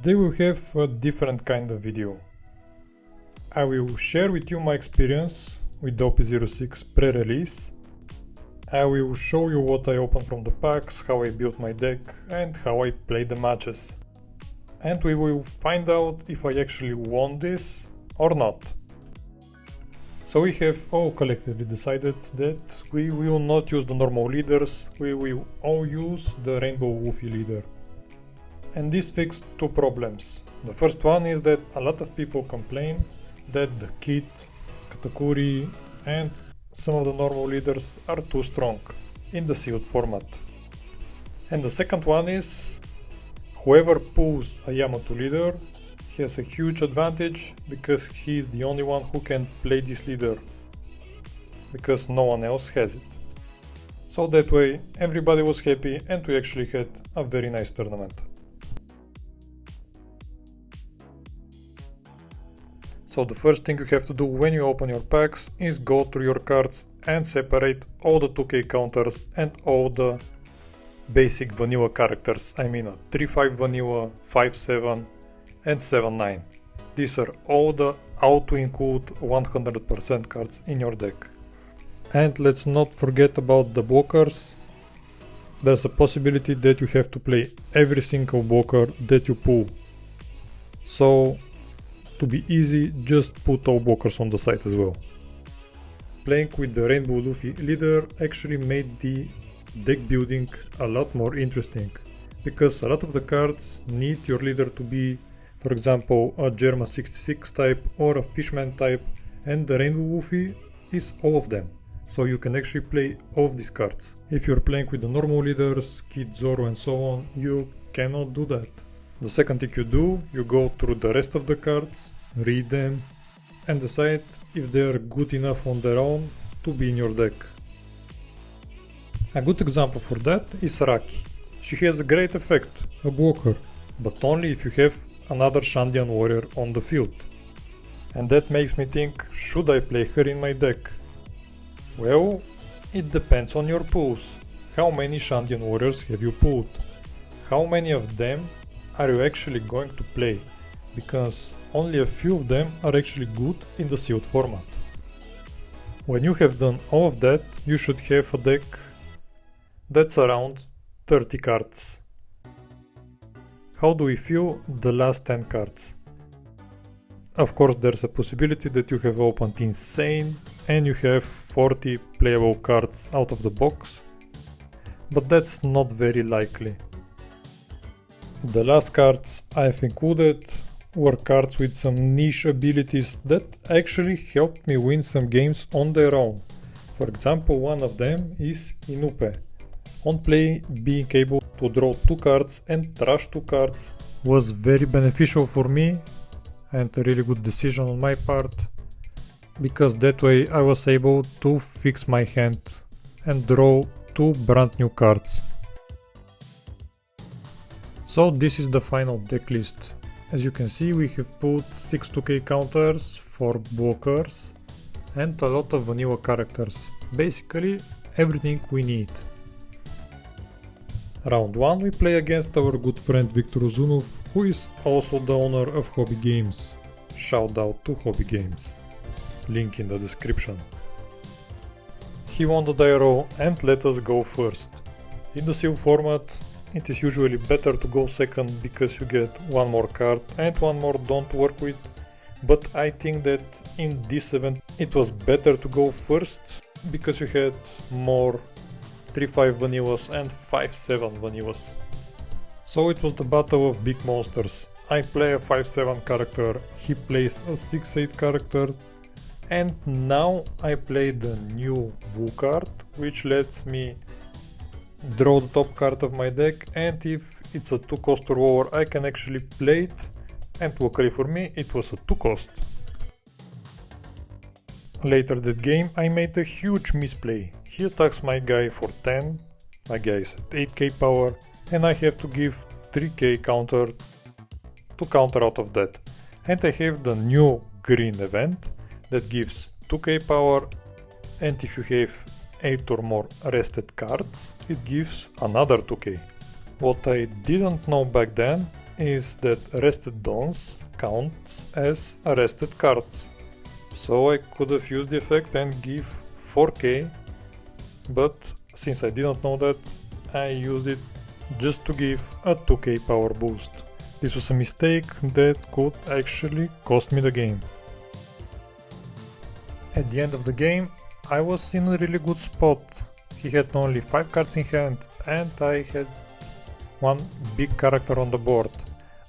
Today we'll have a different kind of video. I will share with you my experience with the OP06 pre-release. I will show you what I opened from the packs, how I built my deck and how I played the matches. And we will find out if I actually won this or not. So we have all collectively decided that we will not use the normal leaders, we will all use the Rainbow Woofy leader. And this fixed two problems. The first one is that a lot of people complain that the Kit, Katakuri and some of the normal leaders are too strong in the sealed format. And the second one is whoever pulls a Yamato leader has a huge advantage because he is the only one who can play this leader, because no one else has it. So that way everybody was happy and we actually had a very nice tournament. So the first thing you have to do when you open your packs is go through your cards and separate all the 2k counters and all the basic vanilla characters. I mean a 3-5 vanilla, 5-7 and 7-9. These are all the auto-include 100% cards in your deck. And let's not forget about the blockers. There's a possibility that you have to play every single blocker that you pull. So to be easy, just put all blockers on the side as well. Playing with the Rainbow Luffy leader actually made the deck building a lot more interesting, because a lot of the cards need your leader to be, for example, a Germa 66 type or a Fishman type, and the Rainbow Luffy is all of them. So you can actually play all of these cards. If you're playing with the normal leaders, Kid, Zoro and so on, you cannot do that. The second thing you do, you go through the rest of the cards, read them and decide if they are good enough on their own to be in your deck. A good example for that is Raki. She has a great effect, a blocker, but only if you have another Shandian warrior on the field. And that makes me think, should I play her in my deck? Well, it depends on your pulls. How many Shandian warriors have you pulled? How many of them are you actually going to play? Because only a few of them are actually good in the sealed format. When you have done all of that, you should have a deck that's around 30 cards. How do we feel the last 10 cards? Of course, there's a possibility that you have opened insane and you have 40 playable cards out of the box, but that's not very likely. The last cards I've included were cards with some niche abilities that actually helped me win some games on their own. For example, one of them is Inupe. On play, being able to draw 2 cards and trash 2 cards was very beneficial for me and a really good decision on my part, because that way I was able to fix my hand and draw 2 brand new cards. So this is the final deck list. As you can see, we have put 6 2k counters, 4 blockers and a lot of vanilla characters. Basically everything we need. Round 1 we play against our good friend Viktor Uzunov, who is also the owner of Hobby Games. Shout out to Hobby Games. Link in the description. He won the die roll and let us go first. In the sealed format, it is usually better to go second because you get one more card and one more don't work with, but I think that in this event it was better to go first because you had more 3-5 vanillas and 5-7 vanillas. So it was the battle of big monsters. I play a 5-7 character, he plays a 6-8 character, and now I play the new blue card, which lets me draw the top card of my deck, and if it's a 2 cost or lower I can actually play it, and luckily for me it was a 2 cost. Later that game I made a huge misplay. He attacks my guy for 10, my guy is at 8k power and I have to give 3k counter to counter out of that. And I have the new green event that gives 2k power, and if you have 8 or more rested cards, it gives another 2k. What I didn't know back then is that arrested dawns counts as arrested cards. So I could have used the effect and give 4k, but since I didn't know that, I used it just to give a 2k power boost. This was a mistake that could actually cost me the game. At the end of the game, I was in a really good spot. He had only 5 cards in hand and I had one big character on the board.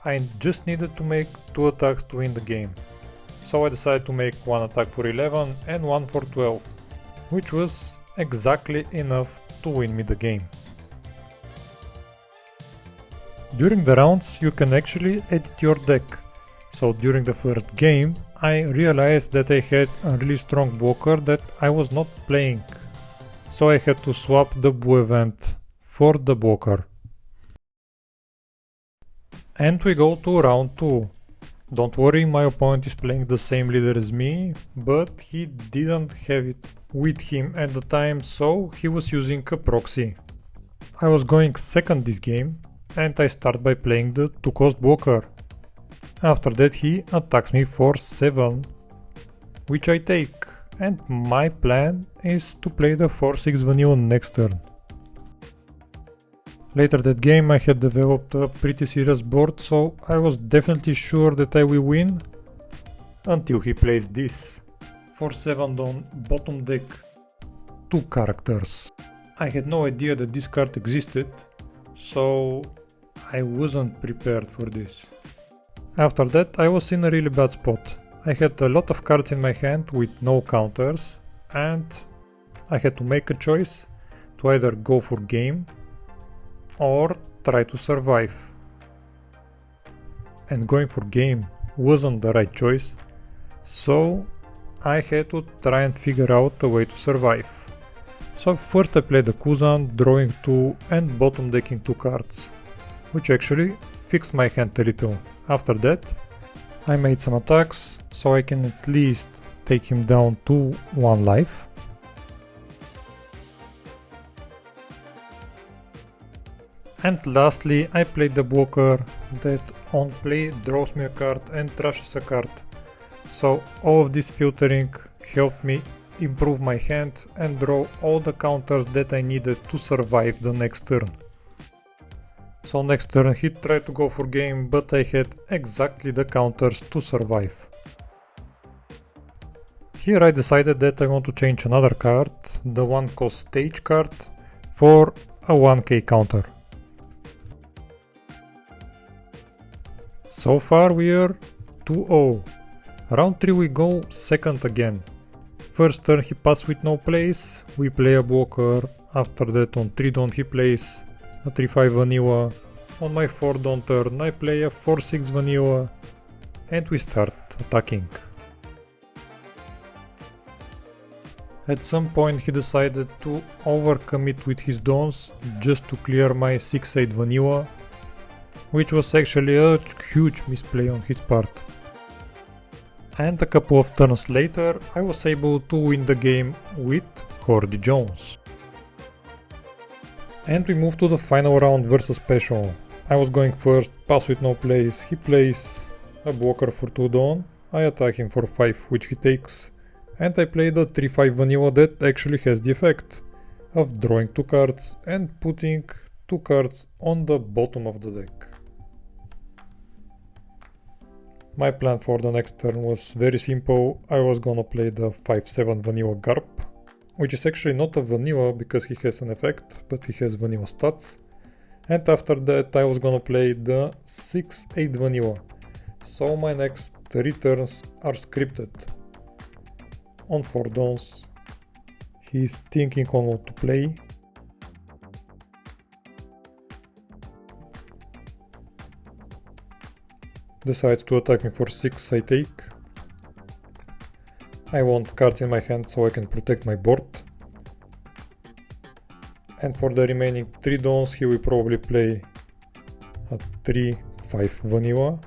I just needed to make 2 attacks to win the game. So I decided to make one attack for 11 and one for 12, which was exactly enough to win me the game. During the rounds you can actually edit your deck. So during the first game I realized that I had a really strong blocker that I was not playing. So I had to swap the Boo event for the blocker. And we go to round 2. Don't worry, my opponent is playing the same leader as me, but he didn't have it with him at the time, so he was using a proxy. I was going second this game and I start by playing the 2-cost blocker. After that he attacks me for 7, which I take, and my plan is to play the 4-6 vanilla next turn. Later that game I had developed a pretty serious board, so I was definitely sure that I will win, until he plays this. 4-7 on bottom deck, 2 characters. I had no idea that this card existed, so I wasn't prepared for this. After that I was in a really bad spot. I had a lot of cards in my hand with no counters, and I had to make a choice to either go for game or try to survive. And going for game wasn't the right choice, so I had to try and figure out a way to survive. So first I played the Kuzan, drawing 2 and bottom decking 2 cards, which actually fixed my hand a little. After that I made some attacks so I can at least take him down to 1 life. And lastly I played the blocker that on play draws me a card and trashes a card. So all of this filtering helped me improve my hand and draw all the counters that I needed to survive the next turn. So next turn he tried to go for game, but I had exactly the counters to survive. Here I decided that I want to change another card, the 1-cost stage card, for a 1k counter. So far we are 2-0. Round 3 we go second again. First turn he passed with no plays, we play a blocker. After that on 3 dawn he plays a 3-5 vanilla. On my 4 dawn turn I play a 4-6 vanilla and we start attacking. At some point he decided to overcommit with his dawns just to clear my 6-8 vanilla, which was actually a huge misplay on his part. And a couple of turns later I was able to win the game with Hordy Jones. And we move to the final round versus special. I was going first, pass with no plays, he plays a blocker for 2 dawn, I attack him for 5 which he takes, and I play the 3-5 vanilla that actually has the effect of drawing 2 cards and putting 2 cards on the bottom of the deck. My plan for the next turn was very simple. I was gonna play the 5-7 vanilla Garp, which is actually not a vanilla because he has an effect, but he has vanilla stats. And after that I was gonna play the 6-8 vanilla. So my next 3 turns are scripted. On 4 dawns, he's thinking on what to play. Decides to attack me for 6, I take. I want cards in my hand so I can protect my board. And for the remaining 3 dawns he will probably play a 3-5 vanilla.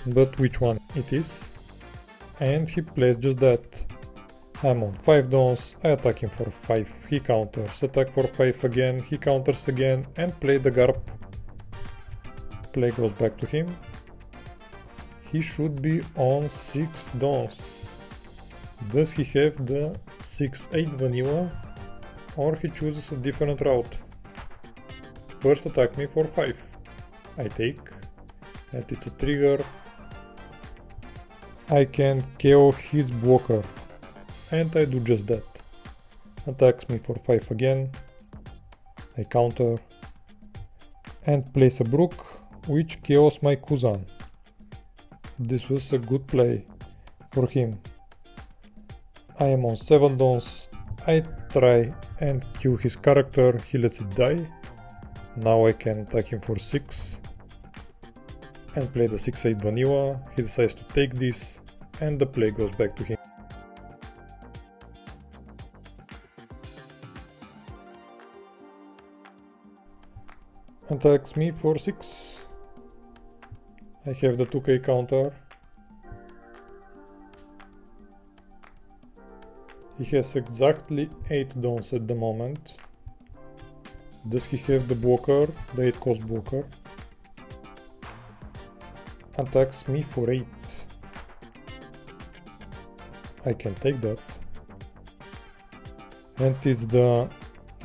But which one it is? And he plays just that. I'm on 5 dawns, I attack him for 5, he counters, attack for 5 again, he counters again and play the Garp. play goes back to him. He should be on 6 dons. Does he have the 6-8 vanilla, or he chooses a different route? First attack me for 5. I take, and it's a trigger. I can KO his blocker, and I do just that. Attacks me for 5 again. I counter, and place a Brook, which KOs my Kuzan. This was a good play for him. I am on 7 dons. I try and kill his character, he lets it die. Now I can attack him for 6 and play the 6-8 vanilla. He decides to take this and the play goes back to him. Attacks me for 6. I have the 2k counter. He has exactly 8 dons at the moment. Does he have the blocker, the 8 cost blocker? Attacks me for 8. I can take that. And it's the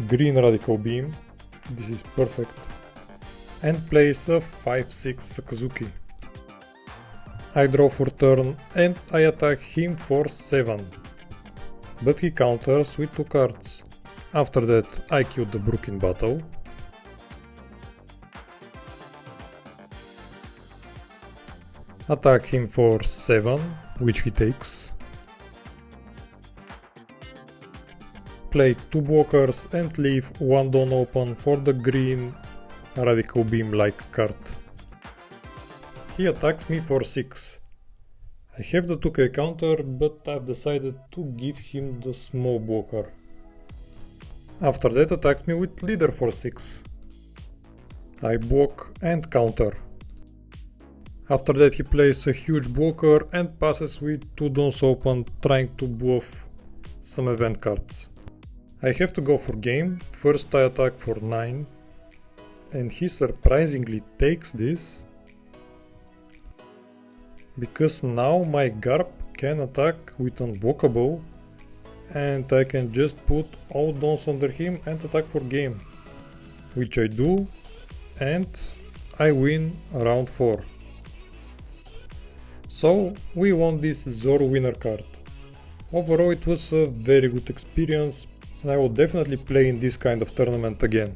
green radical beam. This is perfect. And plays a 5-6 Sakazuki. I draw for turn and I attack him for 7. But he counters with 2 cards. After that I kill the Brook in battle. Attack him for 7, which he takes. Play 2 blockers and leave 1 don open for the green radical beam like card. He attacks me for 6. I have the 2k counter, but I've decided to give him the small blocker. After that attacks me with leader for 6. I block and counter. After that he plays a huge blocker and passes with 2 dons open, trying to bluff some event cards. I have to go for game. First I attack for 9 and he surprisingly takes this, because now my Garp can attack with unblockable and I can just put all dons under him and attack for game, which I do, and I win round 4. So we won this Zoro winner card. Overall it was a very good experience and I will definitely play in this kind of tournament again.